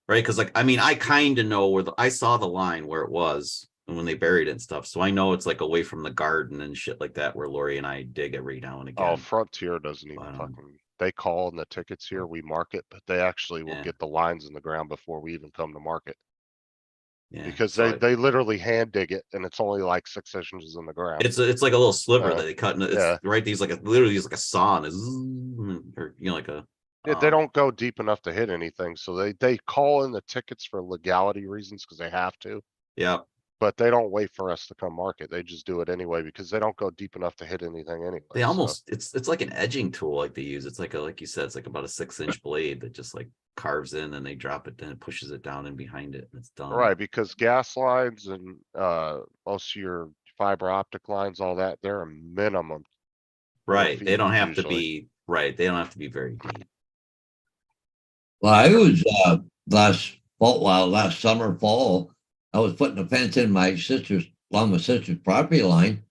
right, because like I mean I kind of know where I saw the line where it was when they buried it and stuff, so I know it's like away from the garden and shit like that where Lori and I dig every now and again. Oh, Frontier doesn't even fucking. They call in the tickets here, we mark it, but they actually will get the lines in the ground before we even come to market. Yeah, Because so they literally hand dig it, and it's only like 6 inches in the ground. it's like a little sliver that they cut, and it's yeah. right. These like literally use like a saw, and or like a. They don't go deep enough to hit anything, so they call in the tickets for legality reasons because they have to. Yeah. But they don't wait for us to come market. They just do it anyway because they don't go deep enough to hit anything anyway. They almost it's like an edging tool like they use. It's like like you said, it's like about a 6-inch blade that just like carves in and they drop it, then it pushes it down and behind it and it's done. Right, because gas lines and most of your fiber optic lines, all that, they're a minimum. Right. They don't have to be right. They don't have to be very deep. Well, I was last summer, fall, I was putting a fence in along my sister's property line.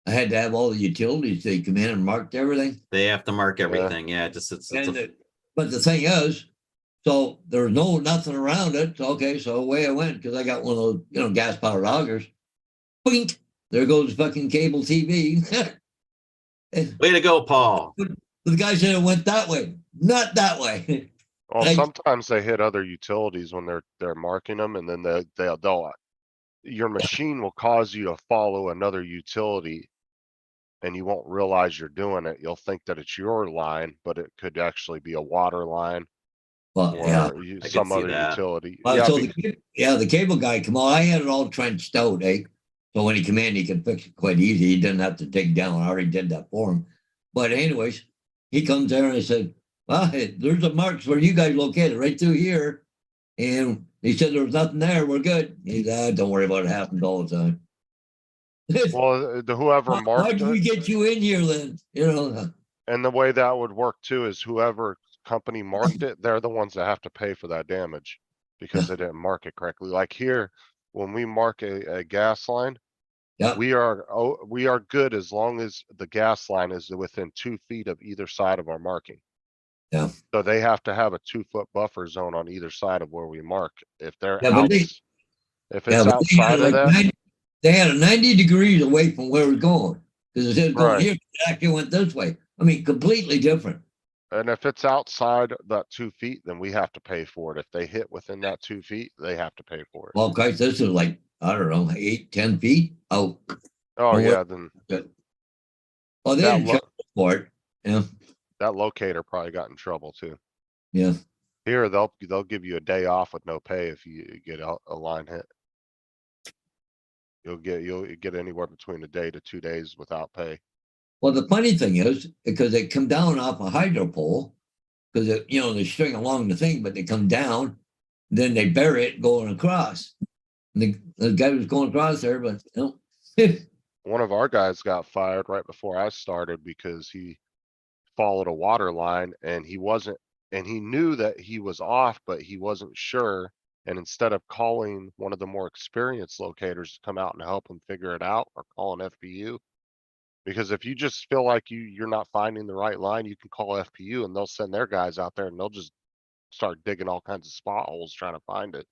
I had to have all the utilities. They come in and marked everything. They have to mark everything. Yeah, just but the thing is, so there's nothing around it. So, okay, so away I went because I got one of those, gas powered augers. Boink! There goes fucking cable TV. Way to go, Paul. The guy said it went that way, not that way. Well, sometimes they hit other utilities when they're marking them, and then they'll your machine will cause you to follow another utility, and you won't realize you're doing it. You'll think that it's your line, but it could actually be a water line. Well, or some other utility. The cable guy come on. I had it all trenched out, so when he come in, he could fix it quite easy. He didn't have to dig down. I already did that for him. But anyways, he comes there and I said, well, there's a marks where you guys located right through here. And he said, there's nothing there. We're good. He said, don't worry about it. Happens all the time. Well, whoever marked why did we get you in here then? And the way that would work too is whoever company marked it, they're the ones that have to pay for that damage because they didn't mark it correctly. Like here, when we mark a gas line, we are good as long as the gas line is within 2 feet of either side of our marking. Yeah. So they have to have a 2-foot buffer zone on either side of where we mark. If they're out, if it's outside of that, they had it 90 degrees away from where we're going because it said going here. It actually went this way. I mean, completely different. And if it's outside that 2 feet, then we have to pay for it. If they hit within that 2 feet, they have to pay for it. Well, guys, this is like, I don't know, 8-10 feet out. Oh yeah, then. Oh, they didn't charge for it. Yeah. That locator probably got in trouble too. Yeah. Here, they'll give you a day off with no pay if you get a line hit. You'll get anywhere between a day to 2 days without pay. Well, the funny thing is, because they come down off a hydro pole, because they string along the thing, but they come down, then they bury it going across. And the guy was going across there, but One of our guys got fired right before I started because he followed a water line and he knew that he was off, but he wasn't sure. And instead of calling one of the more experienced locators to come out and help him figure it out, or calling FPU, because if you just feel like you're not finding the right line, you can call FPU and they'll send their guys out there and they'll just start digging all kinds of spot holes trying to find it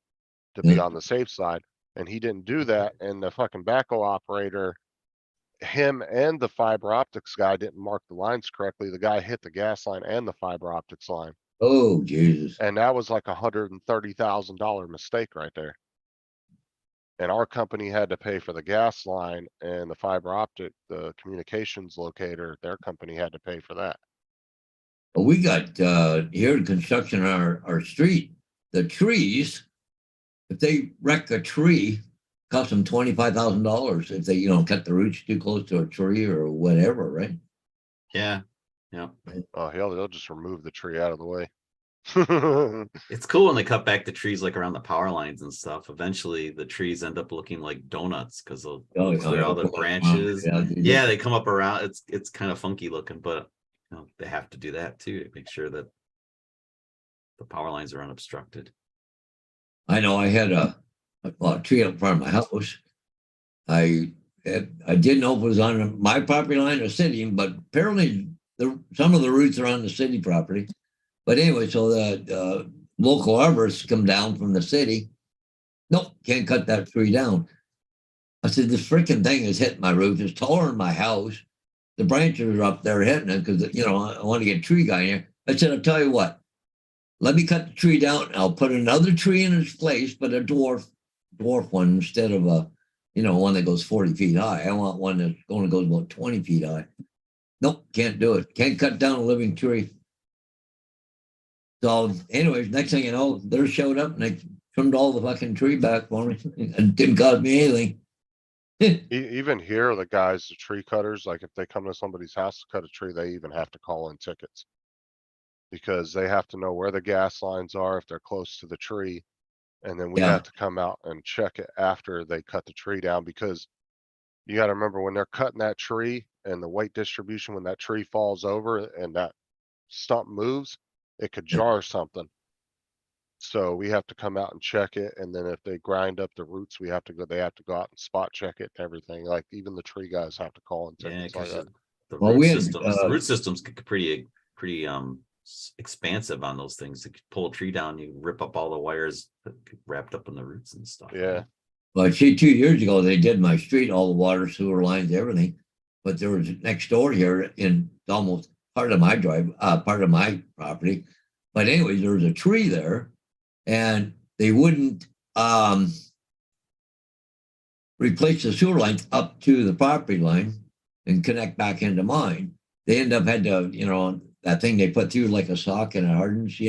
to be on the safe side. And he didn't do that. And the fucking backhoe operator, him and the fiber optics guy didn't mark the lines correctly. The guy hit the gas line and the fiber optics line. Oh, Jesus. And that was like $130,000 mistake right there. And our company had to pay for the gas line, and the fiber optic, the communications locator, their company had to pay for that. Well, we got here in construction on our street, the trees, if they wreck a tree, cost them $25,000 if they, cut the roots too close to a tree or whatever, right? Yeah. Yeah. Oh hell, they'll just remove the tree out of the way. It's cool when they cut back the trees like around the power lines and stuff. Eventually the trees end up looking like donuts because they'll clear all the branches. Yeah, they come up around. It's kind of funky looking, but they have to do that too to make sure that the power lines are unobstructed. I know I had a tree up in front of my house. I didn't know if it was on my property line or city, but apparently some of the roots are on the city property. But anyway, so the local arborists come down from the city. Nope, can't cut that tree down. I said, this freaking thing is hitting my roof. It's taller than my house. The branches are up there hitting it because, I want to get a tree guy in here. I said, I'll tell you what, let me cut the tree down. And I'll put another tree in its place, but a dwarf one instead of one that goes 40 feet high. I want one that's only goes about 20 feet high. Nope, can't do it. Can't cut down a living tree. So anyways, next thing you know, they showed up and they trimmed all the fucking tree back for me. It didn't cost me anything. Even here, the guys, the tree cutters, like if they come to somebody's house to cut a tree, they even have to call in tickets. Because they have to know where the gas lines are if they're close to the tree. And then we have to come out and check it after they cut the tree down, because you gotta remember when they're cutting that tree and the weight distribution, when that tree falls over and that stump moves, it could jar something. So we have to come out and check it. And then if they grind up the roots, they have to go out and spot check it and everything. Like even the tree guys have to call and Yeah, tickets like that. the Well, root systems get pretty expansive on those things. You pull a tree down, you rip up all the wires that get wrapped up in the roots and stuff. Yeah. Well, see, 2 years ago, they did my street, all the water, sewer lines, everything. But there was next door here in almost part of my part of my property. But anyways, there was a tree there and they wouldn't replace the sewer lines up to the property line and connect back into mine. They end up had to, that thing they put through like a sock and it hardens,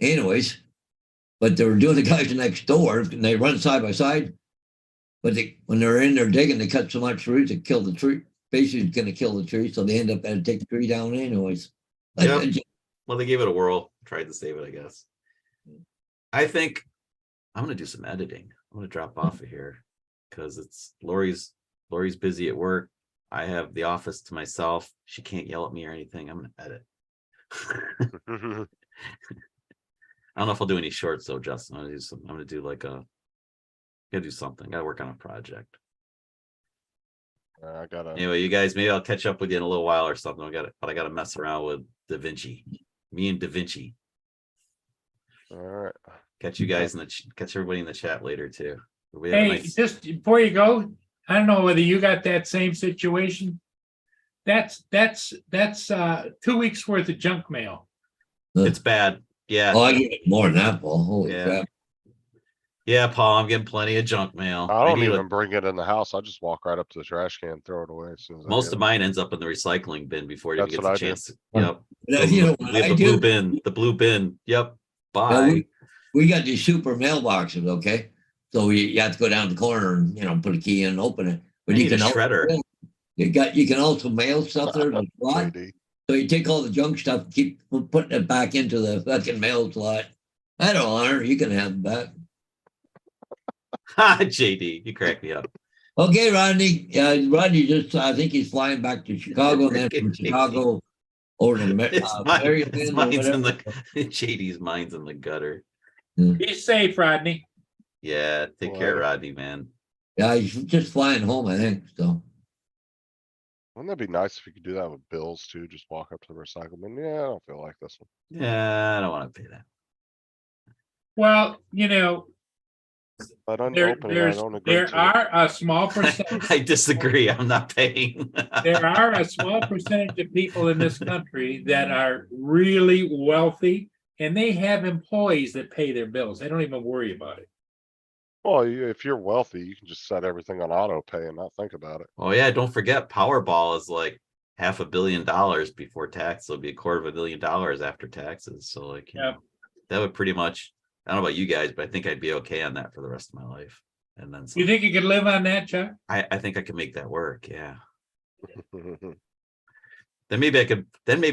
anyways. But they were doing the guys next door and they run side by side. But when they're in there digging, they cut so much roots it killed the tree. Basically, it's going to kill the tree. So they end up having to take the tree down anyways. Yep. Well, they gave it a whirl, tried to save it, I guess. I think I'm going to do some editing. I'm going to drop off of here because it's Lori's busy at work. I have the office to myself. She can't yell at me or anything. I'm going to edit. I don't know if I'll do any shorts though, Justin. I'm going to do gotta do something. Gotta work on a project. Anyway, you guys, maybe I'll catch up with you in a little while or something. I gotta mess around with DaVinci. Me and DaVinci. All right. Catch you guys catch everybody in the chat later too. Hey, just before you go, I don't know whether you got that same situation. That's 2 weeks worth of junk mail. It's bad. Yeah. Oh, I get more than that, Paul. Holy crap. Yeah, Paul, I'm getting plenty of junk mail. I don't even bring it in the house. I just walk right up to the trash can and throw it away as soon as most of mine ends up in the recycling bin before you get a chance to. Yep. We have the blue bin. Yep. Bye. We got these super mailboxes, okay? So you have to go down the corner and put a key in and open it. But you can shredder. You can also mail stuff there to the slot. So you take all the junk stuff, keep putting it back into the fucking mail slot. I don't honor. You can have it back. JD, you crack me up. Okay, Rodney. Rodney I think he's flying back to Chicago, and then from Chicago over to JD's mind's in the gutter. Be safe, Rodney. Yeah, take care, Rodney, man. Yeah, he's just flying home, I think. So. Wouldn't that be nice if you could do that with bills too? Just walk up to the recycle bin. Yeah, I don't feel like this one. Yeah, I don't want to pay that. Well, But on the opening, I don't agree. There are a small percentage. I disagree. I'm not paying. There are a small percentage of people in this country that are really wealthy, and they have employees that pay their bills. They don't even worry about it. Well, if you're wealthy, you can just set everything on auto pay and not think about it. Oh yeah, don't forget Powerball is like $500 million before tax. It'll be $250 million after taxes. So that would pretty much. I don't know about you guys, but I think I'd be okay on that for the rest of my life. And then you think you could live on that, Chuck? I think I can make that work. Yeah. Then maybe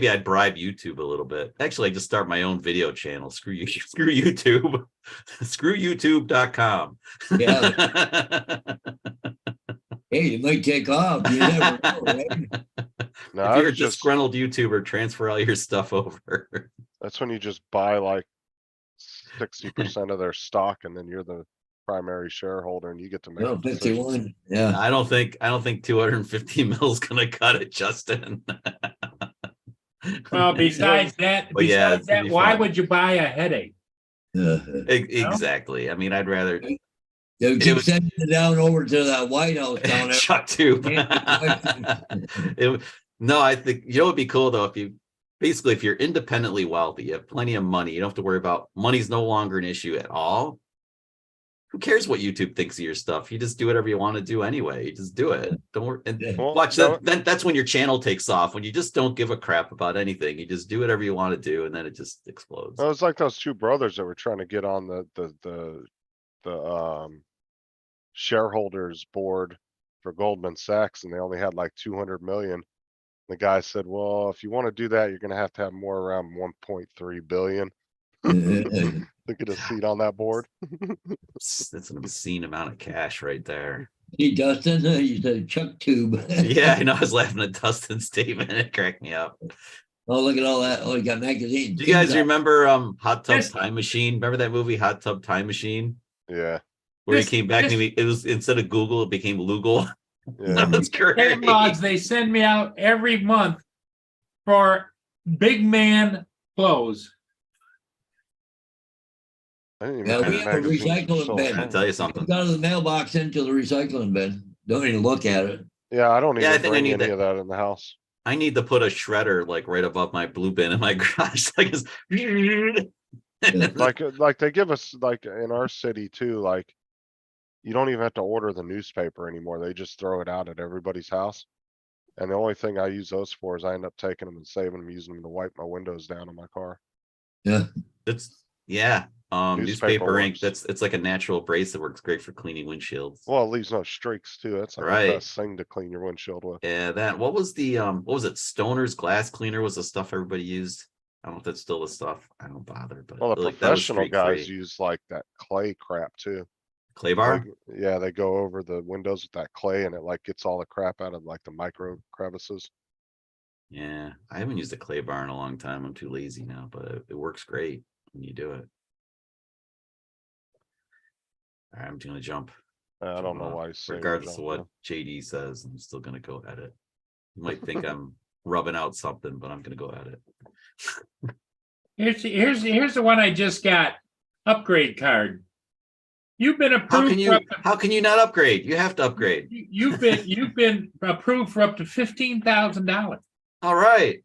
I'd bribe YouTube a little bit. Actually, I just start my own video channel. Screw you, screw YouTube. Screw YouTube.com. Yeah. Hey, it might take off. You never know, right? No, If you're a disgruntled YouTuber, transfer all your stuff over. that's when you just buy like 60% of their stock and then you're the primary shareholder and you get to make Oh, the decisions. 51. Yeah. I don't think 250 mil is gonna cut it, Justin. Well, besides that, Well, yeah, it's gonna be why fun. would you buy a headache? Exactly. I mean, I'd rather They'll keep sending it down over to that White House down there. Chuck tube. No, I think it'd be cool though if you're independently wealthy, you have plenty of money, you don't have to worry about money's no longer an issue at all. Who cares what YouTube thinks of your stuff? You just do whatever you want to do anyway. You just do it. Don't worry. And watch that. Then that's when your channel takes off. When you just don't give a crap about anything, you just do whatever you want to do, and then it just explodes. It was like those two brothers that were trying to get on the shareholders board for Goldman Sachs, and they only had like 200 million. The guy said, well, if you want to do that, you're going to have more around 1.3 billion to get a seat on that board. That's an obscene amount of cash right there. Hey, Dustin, you said Chuck tube. Yeah, I know. I was laughing at Dustin's statement. It cracked me up. Oh, look at all that. Oh, you got magazines. Do you guys remember Hot Tub Time Machine? Remember that movie, Hot Tub Time Machine? Yeah. Where he came back to me. It was instead of Google, it became Lugal. Yeah. That's great. Catalogs they send me out every month for big man clothes. I didn't even Yeah, have we have a magazines for recycling so bin. I'll long. tell you something. Got out of the mailbox into the recycling bin. Don't even look at it. Yeah, I don't Yeah, I even think I bring need any that. of that in the house. I need to put a shredder like right above my blue bin in my garage. Like Like they give us like in our city too, like you don't even have to order the newspaper anymore. They just throw it out at everybody's house. And the only thing I use those for is I end up taking them and saving them, using them to wipe my windows down on my car. Yeah. Newspaper ink. works. It's like a natural abrasive that works great for cleaning windshields. Well, it leaves no streaks too. That's like Right. the best thing to clean your windshield with. Yeah, what was it? Stoner's glass cleaner was the stuff everybody used. I don't know if that's still the stuff. I don't bother, but Well, the like, that was professional guys streak-free. use like that clay crap too. Clay bar. Yeah, they go over the windows with that clay and it like gets all the crap out of like the micro crevices. Yeah, I haven't used a clay bar in a long time. I'm too lazy now, but it works great when you do it. All right, I'm gonna jump. I don't know why. He's Regardless of what JD says, I'm still gonna go at it. You might think I'm rubbing out something, but I'm gonna go at it. Here's the one I just got. Upgrade card. You've been approved. How can you not upgrade? You have to upgrade. You've been approved for up to $15,000. All right.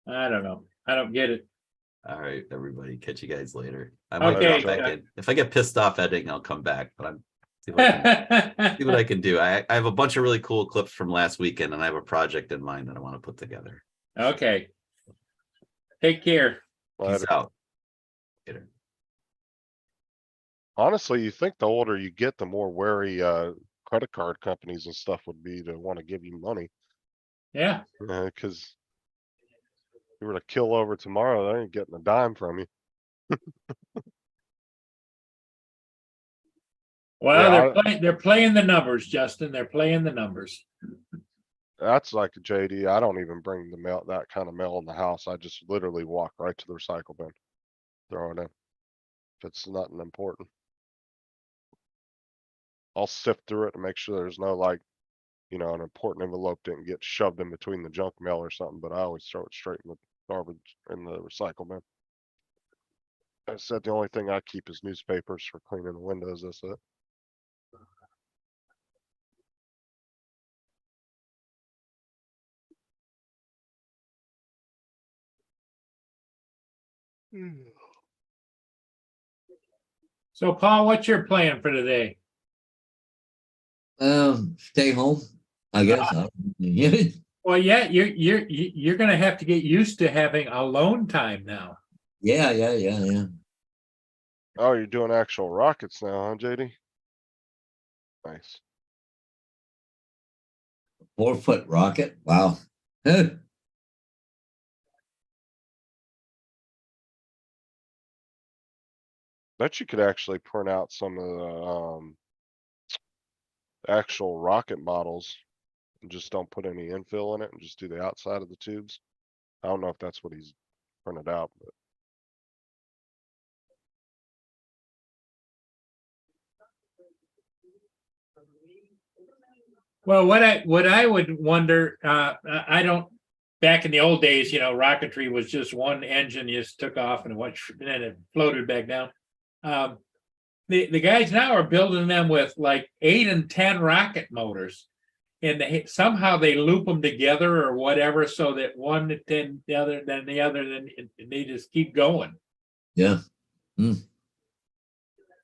I don't know. I don't get it. All right, everybody. Catch you guys later. I might Okay. drop back in. If I get pissed off editing, I'll come back. But see what I can do. I have a bunch of really cool clips from last weekend, and I have a project in mind that I want to put together. Okay. Take care. Peace out. Later. Honestly, you think the older you get, the more wary credit card companies and stuff would be to want to give you money. Yeah. Because if you were to kill over tomorrow, they ain't getting a dime from you. Well, they're playing the numbers, Justin. They're playing the numbers. That's like a JD. I don't even bring the mail, that kind of mail in the house. I just literally walk right to the recycle bin, throw it in. If it's nothing important, I'll sift through it and make sure there's no like, an important envelope didn't get shoved in between the junk mail or something, but I always throw it straight in the garbage in the recycle bin. I said the only thing I keep is newspapers for cleaning the windows. That's it. So, Paul, what's your plan for today? Stay home, I guess. Yeah. Well, yeah, you're going to have to get used to having alone time now. Yeah. Oh, you're doing actual rockets now, huh, JD? Nice. 4-foot rocket. Wow. Bet you could actually print out some of the actual rocket models and just don't put any infill in it and just do the outside of the tubes. I don't know if that's what he's printed out, but Well, what I would wonder, I don't, back in the old days, rocketry was just one engine, you just took off and then it floated back down. The guys now are building them with like 8 and 10 rocket motors, and somehow they loop them together or whatever, so that one then the other, then the other, then they just keep going. Yeah.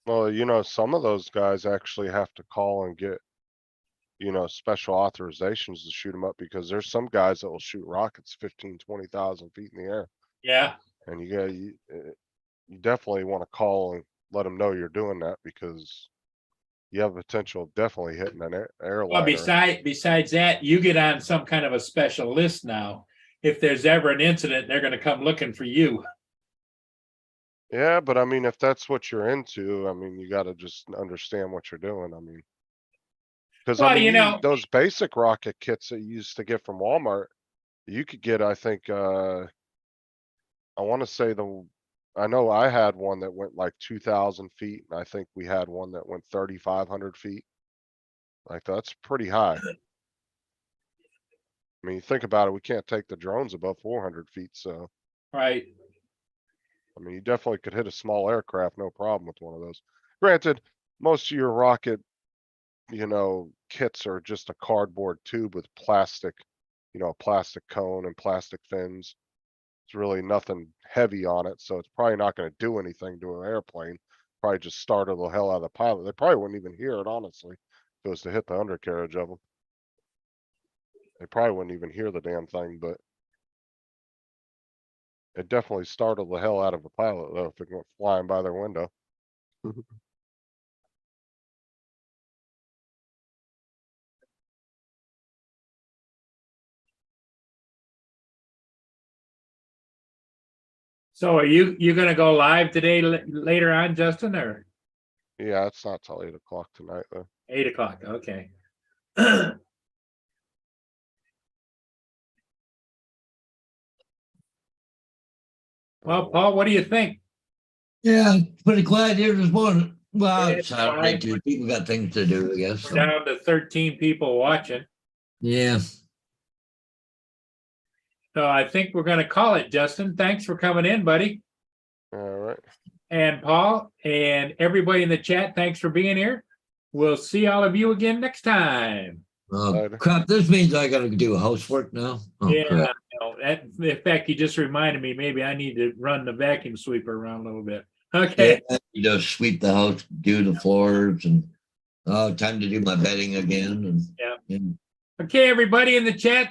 well, some of those guys actually have to call and get special authorizations to shoot them up, because there's some guys that will shoot rockets 15-20,000 feet in the air. Yeah. And you definitely want to call and let them know you're doing that, because you have potential of definitely hitting an airliner. Well, besides that, you get on some kind of a special list now. If there's ever an incident, they're going to come looking for you. Yeah, but I mean, if that's what you're into, I mean, you got to just understand what you're doing. I mean, because Well, I mean, those basic rocket kits that you used to get from Walmart, you could get, I think, I want to say I know I had one that went like 2,000 feet, and I think we had one that went 3,500 feet. Like, that's pretty high. I mean, think about it, we can't take the drones above 400 feet, so. Right. I mean, you definitely could hit a small aircraft, no problem with one of those. Granted, most of your rocket, kits are just a cardboard tube with plastic, plastic cone and plastic fins. It's really nothing heavy on it, so it's probably not going to do anything to an airplane. Probably just startle the hell out of the pilot. They probably wouldn't even hear it, honestly, if it was to hit the undercarriage of them. They probably wouldn't even hear the damn thing, but it definitely startled the hell out of a pilot, though, if it went flying by their window. So are you going to go live today later on, Justin, or Yeah, it's not till 8 o'clock tonight, though. 8 o'clock? Okay. Well, Paul, what do you think? Yeah, pretty quiet here this morning. Well, Yeah, it's Saturday too. People got things to do, I guess. We're down to 13 people watching. Yeah. So I think we're going to call it, Justin. Thanks for coming in, buddy. All right. And Paul and everybody in the chat, thanks for being here. We'll see all of you again next time. Crap, this means I got to do housework now. Yeah, in fact, you just reminded me, maybe I need to run the vacuum sweeper around a little bit. Okay. Yeah, you just sweep the house, do the floors, and time to do my bedding again. Yeah. Okay, everybody in the chat,